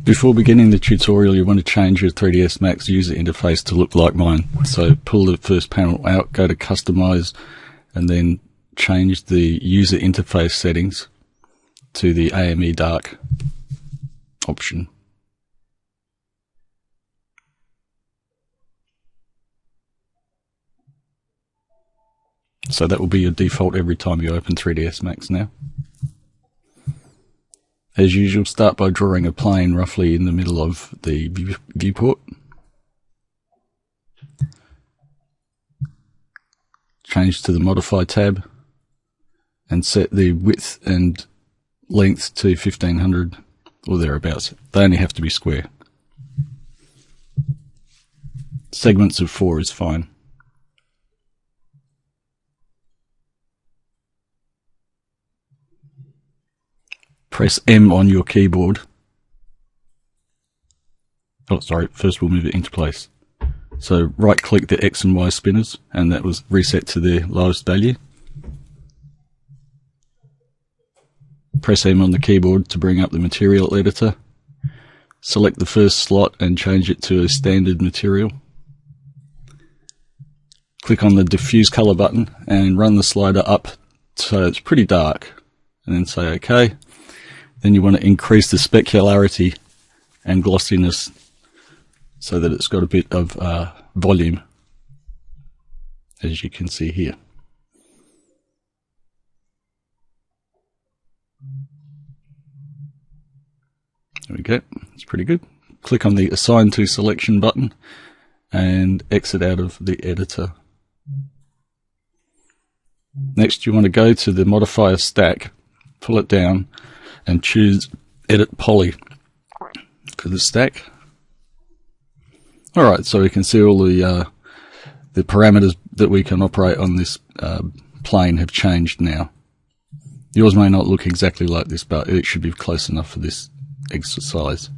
Before beginning the tutorial, you want to change your 3ds Max user interface to look like mine. So pull the first panel out, go to Customize, and then change the user interface settings to the AME Dark option. So that will be your default every time you open 3ds Max now. As usual, start by drawing a plane roughly in the middle of the viewport. Change to the Modify tab and set the width and length to 1500 or thereabouts. They only have to be square. Segments of 4 is fine. Press M on your keyboard. Oh, sorry, first we'll move it into place. So right click the X and Y spinners, and that was reset to their lowest value. Press M on the keyboard to bring up the material editor. Select the first slot and change it to a standard material. Click on the diffuse color button and run the slider up so it's pretty dark, and then say OK. Then you want to increase the specularity and glossiness so that it's got a bit of volume, as you can see here. There we go, it's pretty good. Click on the Assign to Selection button and exit out of the editor. Next you want to go to the modifier stack, pull it down and choose Edit Poly for the stack. Alright, so we can see all the parameters that we can operate on this plane have changed now. Yours may not look exactly like this, but it should be close enough for this exercise.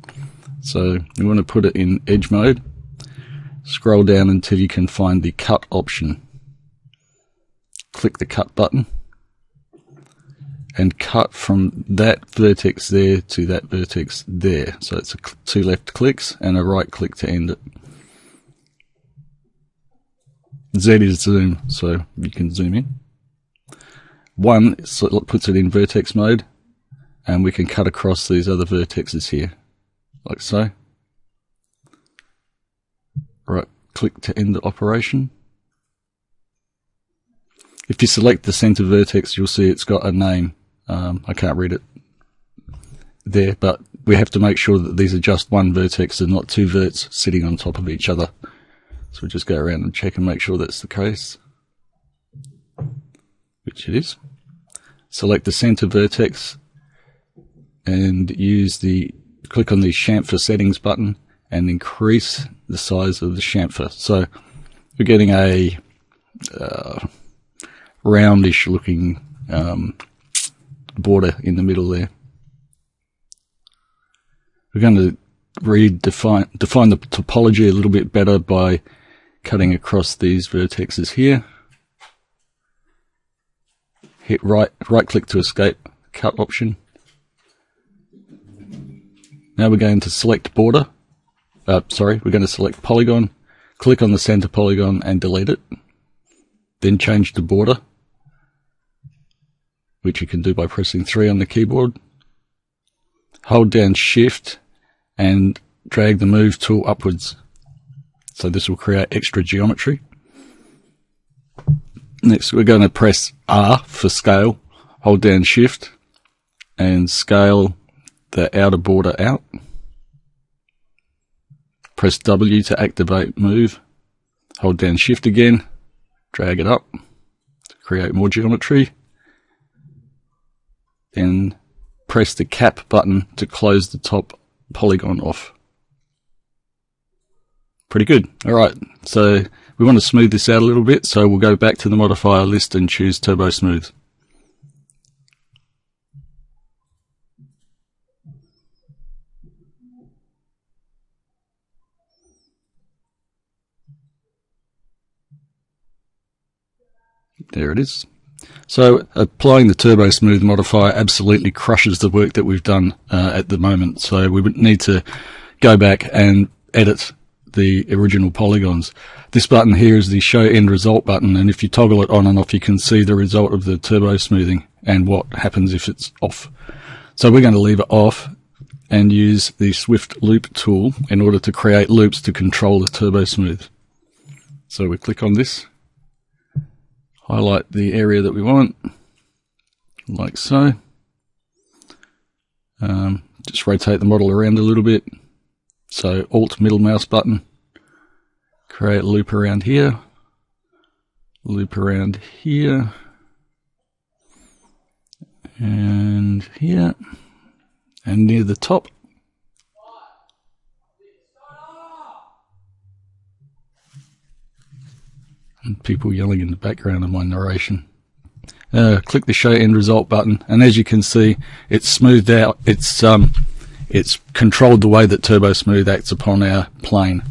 So you want to put it in edge mode, scroll down until you can find the cut option. Click the cut button and cut from that vertex there to that vertex there. So it's 2 left clicks and a right click to end it. Z is zoom, so you can zoom in. 1 so it puts it in vertex mode, and we can cut across these other vertexes here, like so. Right click to end the operation. If you select the center vertex, you'll see it's got a name. I can't read it there, but we have to make sure that these are just one vertex and not 2 verts sitting on top of each other. So we'll just go around and check and make sure that's the case, which it is. Select the center vertex and click on the chamfer settings button and increase the size of the chamfer. So we're getting a roundish looking border in the middle there. We're going to define the topology a little bit better by cutting across these vertexes here. Hit right click to escape cut option. Now we're going to select border. We're going to select polygon, click on the center polygon and delete it. Then change to border, which you can do by pressing 3 on the keyboard. Hold down Shift and drag the Move tool upwards. So this will create extra geometry. Next we're going to press R for scale. Hold down Shift and scale the outer border out. Press W to activate Move. Hold down Shift again. Drag it up to create more geometry. Then press the cap button to close the top polygon off. Pretty good. Alright, so we want to smooth this out a little bit, so we'll go back to the modifier list and choose Turbosmooth. There it is. So applying the Turbosmooth modifier absolutely crushes the work that we've done at the moment. So we would need to go back and edit the original polygons. This button here is the show end result button, and if you toggle it on and off, you can see the result of the turbo smoothing and what happens if it's off. So we're going to leave it off and use the Swift Loop tool in order to create loops to control the turbo smooth. So we click on this, highlight the area that we want, like so. Just rotate the model around a little bit. So Alt middle mouse button, create a loop around here, and here, and near the top. And people yelling in the background of my narration. Click the show end result button, and as you can see, it's smoothed out. It's controlled the way that Turbosmooth acts upon our plane.